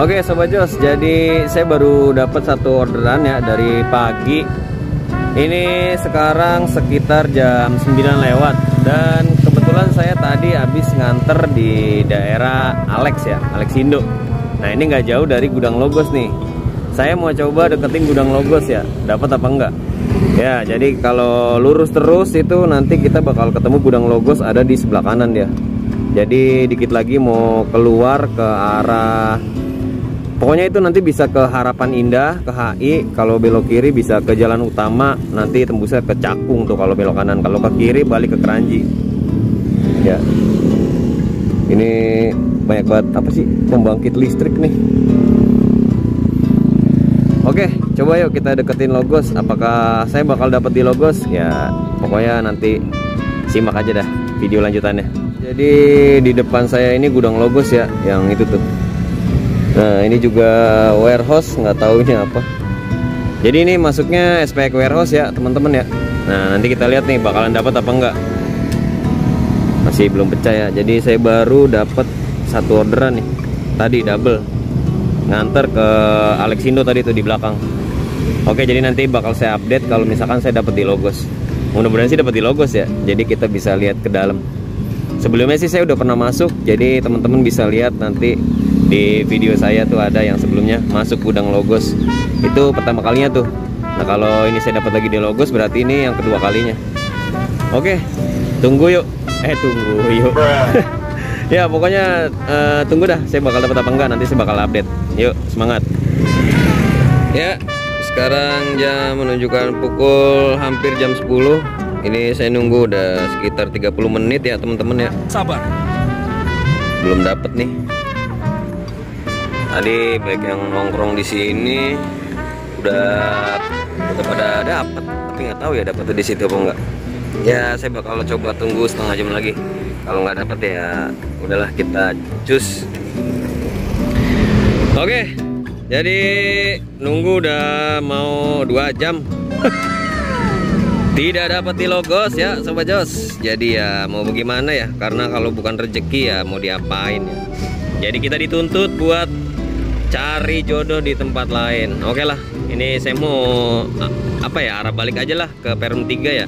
Oke Sobat Jos, jadi saya baru dapat satu orderan ya dari pagi. Ini sekarang sekitar jam 9 lewat. Dan kebetulan saya tadi habis nganter di daerah Alex ya, Alexindo. Nah ini nggak jauh dari gudang Logos nih. Saya mau coba deketin gudang Logos ya, dapat apa enggak? Ya jadi kalau lurus terus itu nanti kita bakal ketemu gudang Logos ada di sebelah kanan dia. Jadi dikit lagi mau keluar ke arah, pokoknya itu nanti bisa ke Harapan Indah, ke HI. Kalau belok kiri bisa ke jalan utama, nanti tembusnya ke Cakung tuh kalau belok kanan. Kalau ke kiri balik ke Keranji. Ya. Ini banyak banget apa sih pembangkit listrik nih. Oke, coba yuk kita deketin Logos. Apakah saya bakal dapet di Logos? Ya, pokoknya nanti simak aja dah video lanjutannya. Jadi di depan saya ini gudang Logos ya, yang itu tuh. Nah ini juga warehouse, nggak tahu ini apa. Jadi ini masuknya SPX warehouse ya teman-teman ya. Nah nanti kita lihat nih bakalan dapat apa enggak. Masih belum pecah ya. Jadi saya baru dapat satu orderan nih. Tadi double. Nganter ke Alexindo tadi tuh di belakang. Oke jadi nanti bakal saya update kalau misalkan saya dapat di Logos. Mudah-mudahan sih dapat di Logos ya. Jadi kita bisa lihat ke dalam. Sebelumnya sih saya udah pernah masuk, jadi teman-teman bisa lihat nanti di video saya tuh ada yang sebelumnya masuk gudang Logos. Itu pertama kalinya tuh. Nah kalau ini saya dapat lagi di Logos berarti ini yang kedua kalinya. Oke, tunggu yuk. Tunggu yuk. Ya pokoknya tunggu dah, saya bakal dapat apa enggak nanti saya bakal update. Yuk semangat. Ya sekarang jam menunjukkan pukul hampir jam 10. Ini saya nunggu udah sekitar 30 menit ya teman-teman ya. Sabar. Belum dapet nih. Tadi baik yang nongkrong di sini udah pada dapet, tapi nggak tahu ya dapetnya di situ apa enggak. Ya saya bakal coba tunggu setengah jam lagi. Kalau nggak dapet ya udahlah kita cus. Oke. Jadi nunggu udah mau 2 jam. Tidak dapat di Logos ya Sobat Jos. Jadi ya mau bagaimana ya, karena kalau bukan rezeki ya mau diapain ya. Jadi kita dituntut buat cari jodoh di tempat lain. Oke lah, ini saya mau apa ya, arah balik aja lah ke Perum 3 ya.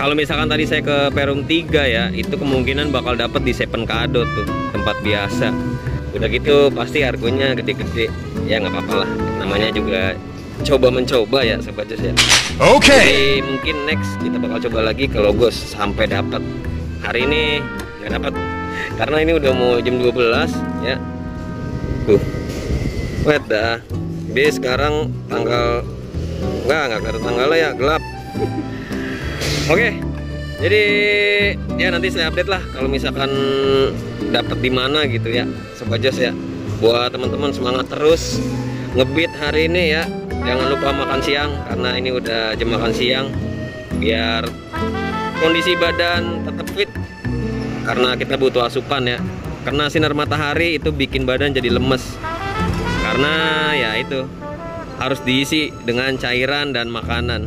Kalau misalkan tadi saya ke Perum 3 ya, itu kemungkinan bakal dapat di Seven Kado tuh, tempat biasa. Udah gitu pasti harganya gede-gede. Ya nggak apa-apa lah, namanya juga coba mencoba ya Sobat Jos ya. Oke. Jadi mungkin next kita bakal coba lagi ke Logos sampai dapat. Hari ini nggak dapat karena ini udah mau jam 12 ya. Tuh. Wet dah. Jadi sekarang tanggal nggak kelihatan tanggalnya ya, gelap. Oke. Jadi ya nanti saya update lah kalau misalkan dapat di mana gitu ya Sobat Jos ya. Buat teman-teman semangat terus ngebit hari ini ya. Jangan lupa makan siang karena ini udah jam makan siang biar kondisi badan tetap fit, karena kita butuh asupan ya. Karena sinar matahari itu bikin badan jadi lemes, karena ya itu harus diisi dengan cairan dan makanan.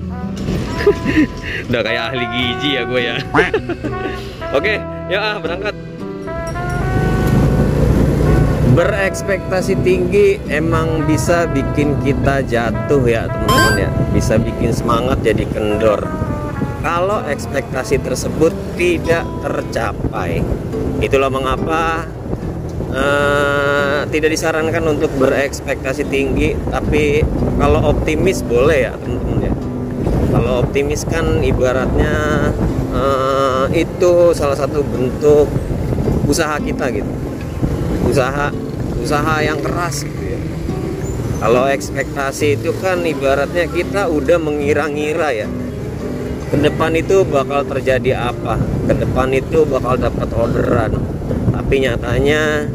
Udah kayak ahli gizi ya gue ya. Oke ya berangkat. Berekspektasi tinggi emang bisa bikin kita jatuh ya teman-teman ya. Bisa bikin semangat jadi kendor kalau ekspektasi tersebut tidak tercapai. Itulah mengapa tidak disarankan untuk berekspektasi tinggi. Tapi kalau optimis boleh ya teman-teman ya. Kalau optimis kan ibaratnya itu salah satu bentuk usaha kita gitu. Usaha yang keras gitu ya. Kalau ekspektasi itu kan ibaratnya kita udah mengira-ngira ya, ke depan itu bakal terjadi apa, ke depan itu bakal dapat orderan, tapi nyatanya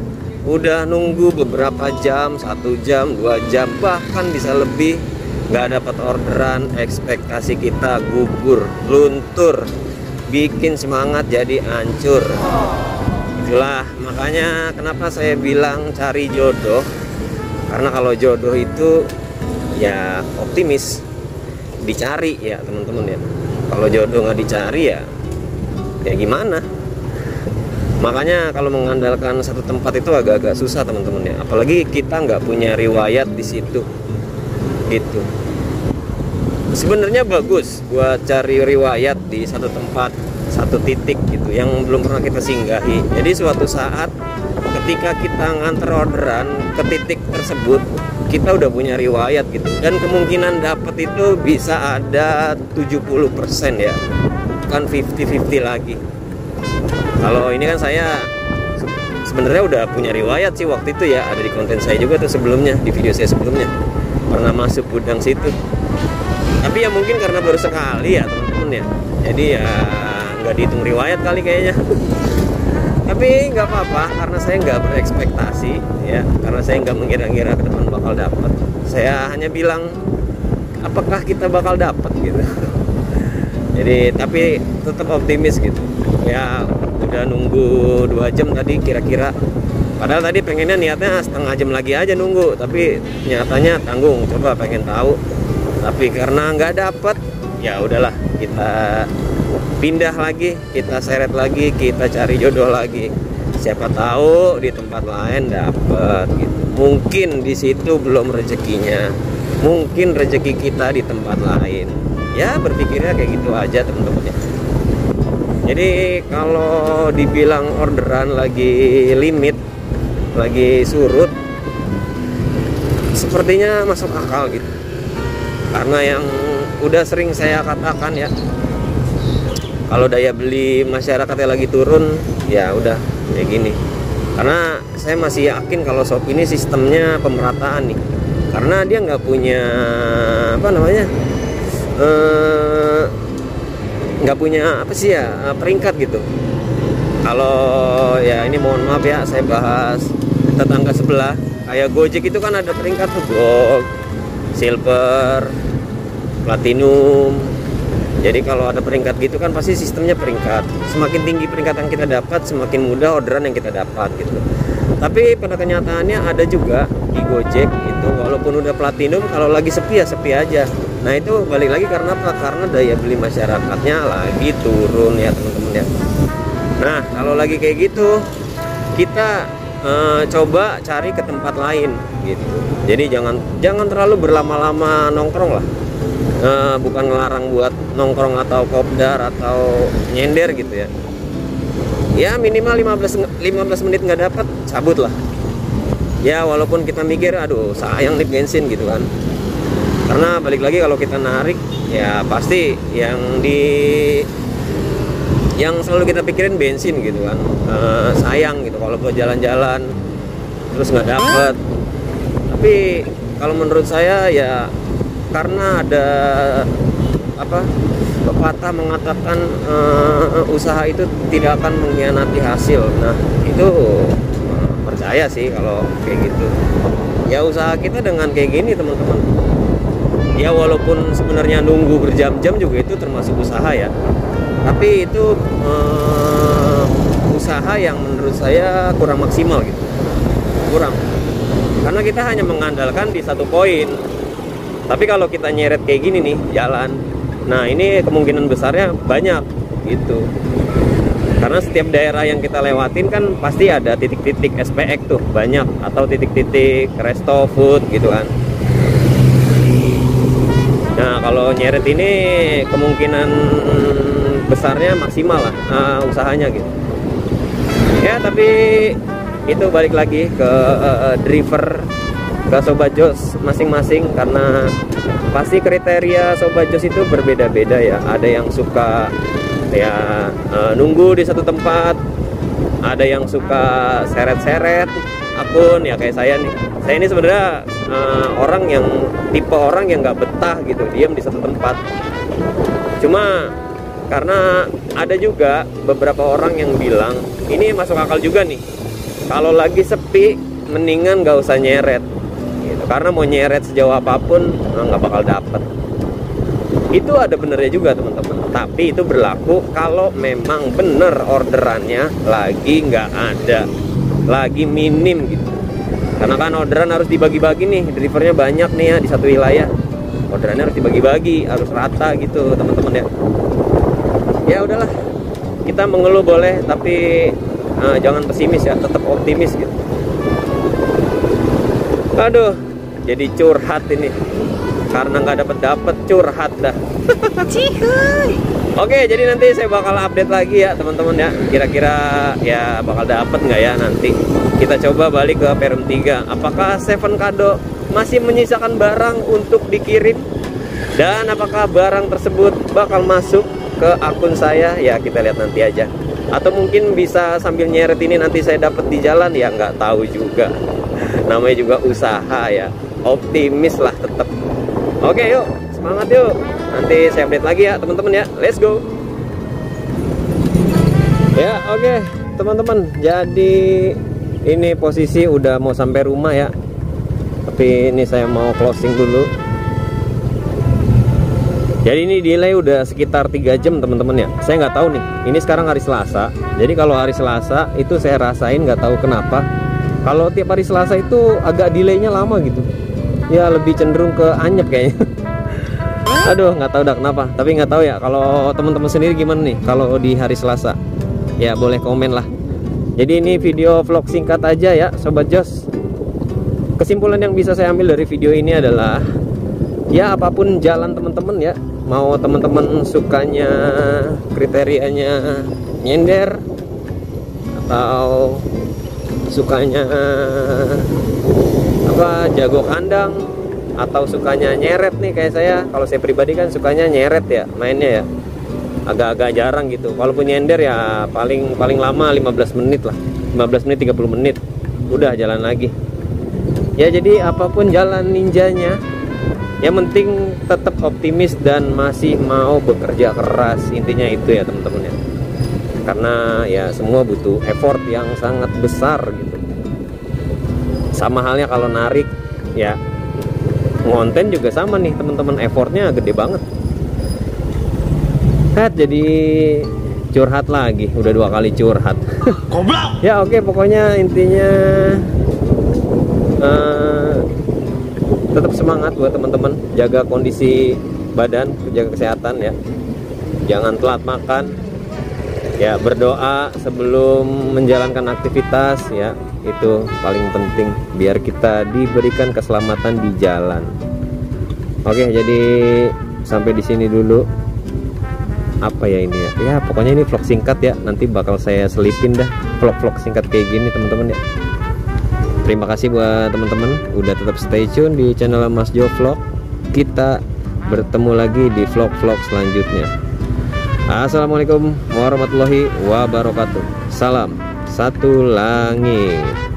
udah nunggu beberapa jam, 1 jam, 2 jam, bahkan bisa lebih nggak dapat orderan. Ekspektasi kita gugur, luntur, bikin semangat jadi hancur. Itulah makanya kenapa saya bilang cari jodoh, karena kalau jodoh itu ya optimis dicari ya teman-teman ya. Kalau jodoh nggak dicari ya gimana. Makanya kalau mengandalkan satu tempat itu agak-agak susah teman-teman ya, apalagi kita nggak punya riwayat di situ gitu. Sebenarnya bagus buat cari riwayat di satu tempat, satu titik gitu yang belum pernah kita singgahi. Jadi suatu saat ketika kita nganter orderan ke titik tersebut, kita udah punya riwayat gitu, dan kemungkinan dapat itu bisa ada 70% ya, kan 50-50 lagi. Kalau ini kan saya sebenarnya udah punya riwayat sih waktu itu ya, ada di konten saya juga tuh sebelumnya, di video saya sebelumnya pernah masuk gudang situ. Tapi ya mungkin karena baru sekali ya teman-teman ya, jadi ya nggak dihitung riwayat kali kayaknya. Tapi nggak apa-apa, karena saya nggak berekspektasi ya, karena saya nggak mengira-ngira ke depan bakal dapat. Saya hanya bilang apakah kita bakal dapat gitu. Jadi tapi tetap optimis gitu ya. Udah nunggu 2 jam tadi kira-kira, padahal tadi pengennya niatnya setengah jam lagi aja nunggu, tapi nyatanya tanggung, coba pengen tahu. Tapi karena nggak dapet, ya udahlah, kita pindah lagi, kita seret lagi, kita cari jodoh lagi. Siapa tahu di tempat lain dapet gitu. Mungkin di situ belum rezekinya, mungkin rezeki kita di tempat lain. Ya berpikirnya kayak gitu aja teman-teman ya. Jadi kalau dibilang orderan lagi limit, lagi surut, sepertinya masuk akal gitu. Karena yang udah sering saya katakan ya, kalau daya beli masyarakatnya lagi turun, ya udah kayak gini. Karena saya masih yakin kalau Shopee ini sistemnya pemerataan nih. Karena dia nggak punya apa namanya, nggak punya apa sih ya, peringkat gitu. Kalau ya ini mohon maaf ya, saya bahas tetangga sebelah. Kayak Gojek itu kan ada peringkat tuh, Gold, Silver, Platinum. Jadi kalau ada peringkat gitu kan pasti sistemnya peringkat. Semakin tinggi peringkat yang kita dapat, semakin mudah orderan yang kita dapat gitu. Tapi pada kenyataannya ada juga di Gojek itu walaupun udah Platinum, kalau lagi sepi ya sepi aja. Nah itu balik lagi karena apa? Karena daya beli masyarakatnya lagi turun ya teman-teman ya. Nah kalau lagi kayak gitu, kita coba cari ke tempat lain gitu. Jadi jangan terlalu berlama-lama nongkrong lah. Bukan ngelarang buat nongkrong atau kopdar atau nyender gitu ya. Ya minimal 15 menit nggak dapat, cabut lah. Ya walaupun kita mikir aduh sayang nih bensin gitu kan. Karena balik lagi kalau kita narik ya pasti yang selalu kita pikirin bensin gitu kan. Sayang gitu kalau buat jalan-jalan terus nggak dapet. Tapi kalau menurut saya ya karena ada apa, pepatah mengatakan usaha itu tidak akan mengkhianati hasil. Nah itu percaya sih kalau kayak gitu. Ya usaha kita dengan kayak gini teman-teman, ya walaupun sebenarnya nunggu berjam-jam juga itu termasuk usaha ya, tapi itu usaha yang menurut saya kurang maksimal gitu, kurang, karena kita hanya mengandalkan di satu poin. Tapi kalau kita nyeret kayak gini nih jalan, nah ini kemungkinan besarnya banyak gitu, karena setiap daerah yang kita lewatin kan pasti ada titik-titik SPX tuh banyak, atau titik-titik resto food gitu kan. Nah kalau nyeret ini kemungkinan besarnya maksimal lah usahanya gitu ya. Tapi itu balik lagi ke driver, ke Sobat Jos masing-masing, karena pasti kriteria Sobat Jos itu berbeda-beda ya. Ada yang suka ya nunggu di satu tempat, ada yang suka seret-seret akun ya kayak saya nih. Saya ini sebenarnya tipe orang yang nggak betah gitu diam di satu tempat. Cuma karena ada juga beberapa orang yang bilang ini masuk akal juga nih, kalau lagi sepi mendingan nggak usah nyeret gitu, karena mau nyeret sejauh apapun nggak bakal dapet. Itu ada benernya juga teman-teman, tapi itu berlaku kalau memang bener orderannya lagi nggak ada, lagi minim gitu. Karena kan orderan harus dibagi-bagi nih, drivernya banyak nih ya di satu wilayah, orderannya harus dibagi-bagi, harus rata gitu teman-teman ya. Ya udahlah, kita mengeluh boleh, tapi jangan pesimis ya, tetap optimis gitu. Aduh, jadi curhat ini karena nggak dapet curhat dah. Oke, jadi nanti saya bakal update lagi ya teman-teman ya, kira-kira ya bakal dapet nggak ya nanti. Kita coba balik ke Perum 3. Apakah Seven Kado masih menyisakan barang untuk dikirim, dan apakah barang tersebut bakal masuk ke akun saya? Ya kita lihat nanti aja. Atau mungkin bisa sambil nyeret ini nanti saya dapat di jalan, ya nggak tahu juga. Namanya juga usaha ya, optimis lah tetap. Oke yuk, semangat yuk. Nanti saya update lagi ya teman-teman ya. Let's go. Ya oke teman-teman, jadi ini posisi udah mau sampai rumah ya, tapi ini saya mau closing dulu. Jadi ini delay udah sekitar 3 jam teman-teman ya. Saya nggak tahu nih, ini sekarang hari Selasa. Jadi kalau hari Selasa itu saya rasain nggak tahu kenapa, kalau tiap hari Selasa itu agak delaynya lama gitu. Ya lebih cenderung ke anyep kayaknya. Aduh nggak tahu dah kenapa. Tapi nggak tahu ya kalau teman-teman sendiri gimana nih kalau di hari Selasa. Ya boleh komen lah. Jadi ini video vlog singkat aja ya Sobat Jos. Kesimpulan yang bisa saya ambil dari video ini adalah, ya apapun jalan teman-teman ya, mau teman-teman sukanya kriterianya nyender atau sukanya apa jago kandang, atau sukanya nyeret nih kayak saya. Kalau saya pribadi kan sukanya nyeret ya mainnya ya, agak-agak jarang gitu. Walaupun nyender ya paling lama 15 menit lah, 15 menit 30 menit udah jalan lagi ya. Jadi apapun jalan ninjanya, yang penting tetap optimis dan masih mau bekerja keras. Intinya itu ya teman-teman ya, karena ya semua butuh effort yang sangat besar gitu. Sama halnya kalau narik ya, ngonten juga sama nih teman-teman, effortnya gede banget. Jadi curhat lagi, udah 2 kali curhat. Ya oke, pokoknya intinya tetap semangat buat teman-teman, jaga kondisi badan, jaga kesehatan ya, jangan telat makan ya, berdoa sebelum menjalankan aktivitas ya, itu paling penting biar kita diberikan keselamatan di jalan. Oke, jadi sampai di sini dulu. Apa ya ini ya, ya pokoknya ini vlog singkat ya, nanti bakal saya selipin dah vlog-vlog singkat kayak gini teman-teman ya. Terima kasih buat teman-teman udah tetap stay tune di channel Mas Jo Vlog. Kita bertemu lagi di vlog-vlog selanjutnya. Assalamualaikum warahmatullahi wabarakatuh. Salam satu langit.